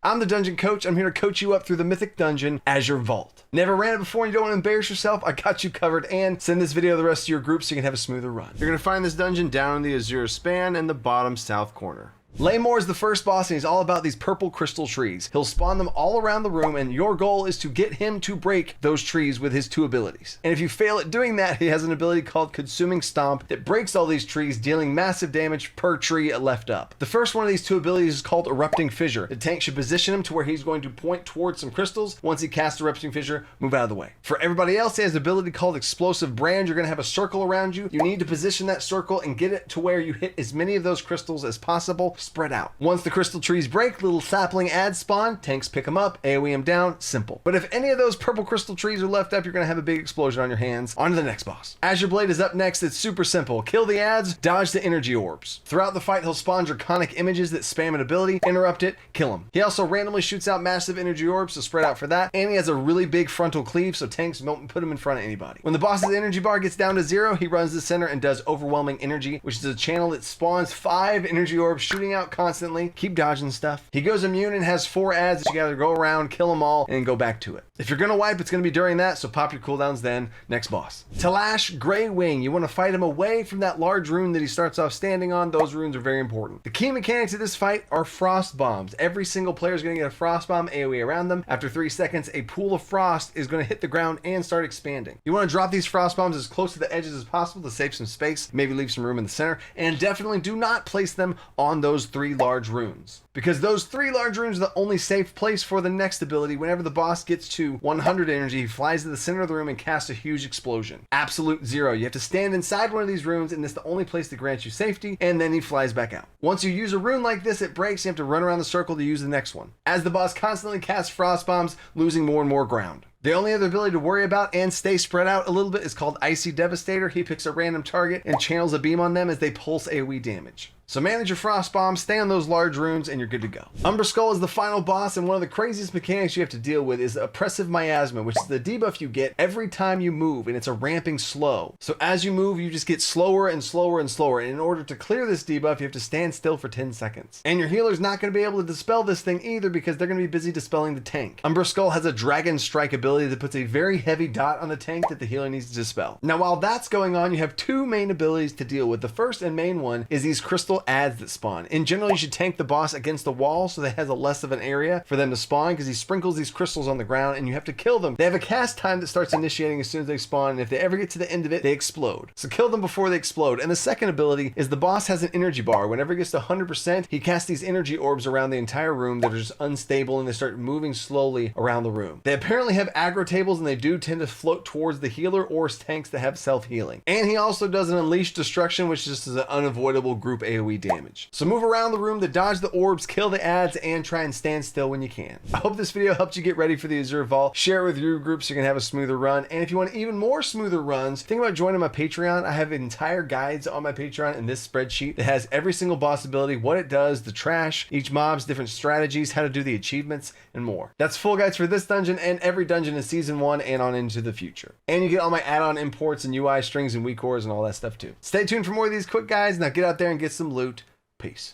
I'm the Dungeon Coach. I'm here to coach you up through the Mythic Dungeon, Azure Vault. Never ran it before and you don't want to embarrass yourself? I got you covered, and send this video to the rest of your group so you can have a smoother run. You're going to find this dungeon down in the Azure span in the bottom south corner. Leymore is the first boss, and he's all about these purple crystal trees. He'll spawn them all around the room, and your goal is to get him to break those trees with his 2 abilities. And if you fail at doing that, he has an ability called Consuming Stomp that breaks all these trees, dealing massive damage per tree left up. The first one of these 2 abilities is called Erupting Fissure. The tank should position him to where he's going to point towards some crystals. Once he casts Erupting Fissure, move out of the way. For everybody else, he has an ability called Explosive Brand. You're going to have a circle around you. You need to position that circle and get it to where you hit as many of those crystals as possible, spread out. Once the crystal trees break, little sapling ads spawn, tanks pick them up, AoE them down, simple. But if any of those purple crystal trees are left up, you're gonna have a big explosion on your hands. On to the next boss. Azureblade is up next. It's super simple. Kill the ads, dodge the energy orbs. Throughout the fight, he'll spawn draconic images that spam an ability, interrupt it, kill him. He also randomly shoots out massive energy orbs, so spread out for that, and he has a really big frontal cleave, so tanks don't put him in front of anybody. When the boss's energy bar gets down to 0, he runs to the center and does Overwhelming Energy, which is a channel that spawns 5 energy orbs shooting out constantly. Keep dodging stuff. He goes immune and has 4 ads that you gotta go around, kill them all, and go back to it. If you're gonna wipe, it's gonna be during that, so pop your cooldowns then. Next boss. Telash Greywing. You wanna fight him away from that large rune that he starts off standing on. Those runes are very important. The key mechanics of this fight are frost bombs. Every single player is gonna get a frost bomb AoE around them. After 3 seconds, a pool of frost is gonna hit the ground and start expanding. You wanna drop these frost bombs as close to the edges as possible to save some space, maybe leave some room in the center, and definitely do not place them on those 3 large runes, because those 3 large runes are the only safe place for the next ability. Whenever the boss gets to 100 energy, he flies to the center of the room and casts a huge explosion. Absolute 0. You have to stand inside one of these runes, and it's the only place that grants you safety, and then he flies back out. Once you use a rune like this, it breaks. You have to run around the circle to use the next one, as the boss constantly casts frost bombs, losing more and more ground. The only other ability to worry about and stay spread out a little bit is called Icy Devastator. He picks a random target and channels a beam on them as they pulse AoE damage. So manage your frost bombs, stay on those large runes, and you're good to go. Umbreskul is the final boss, and one of the craziest mechanics you have to deal with is Oppressive Miasma, which is the debuff you get every time you move, and it's a ramping slow. So as you move, you just get slower and slower and slower, and in order to clear this debuff, you have to stand still for 10 seconds. And your healer's not going to be able to dispel this thing either, because they're going to be busy dispelling the tank. Umbreskul has a Dragon Strike ability that puts a very heavy dot on the tank that the healer needs to dispel. Now while that's going on, you have 2 main abilities to deal with. The first and main one is these crystal ads that spawn. In general, you should tank the boss against the wall so that it has a less of an area for them to spawn, because he sprinkles these crystals on the ground and you have to kill them. They have a cast time that starts initiating as soon as they spawn, and if they ever get to the end of it, they explode. So kill them before they explode. And the second ability is the boss has an energy bar. Whenever he gets to 100%, he casts these energy orbs around the entire room that are just unstable, and they start moving slowly around the room. They apparently have aggro tables, and they do tend to float towards the healer or tanks that have self-healing. And he also does an Unleash Destruction, which just is an unavoidable group AoE damage. So move around the room to dodge the orbs, kill the ads, and try and stand still when you can. I hope this video helped you get ready for the Azure Vault. Share it with your group so you can have a smoother run. And if you want even more smoother runs, think about joining my Patreon. I have entire guides on my Patreon in this spreadsheet that has every single boss ability, what it does, the trash, each mob's different strategies, how to do the achievements, and more. That's full guides for this dungeon and every dungeon in Season 1 and on into the future. And you get all my add-on imports and UI strings and weak cores and all that stuff too. Stay tuned for more of these quick guides. Now get out there and get some loot. Peace.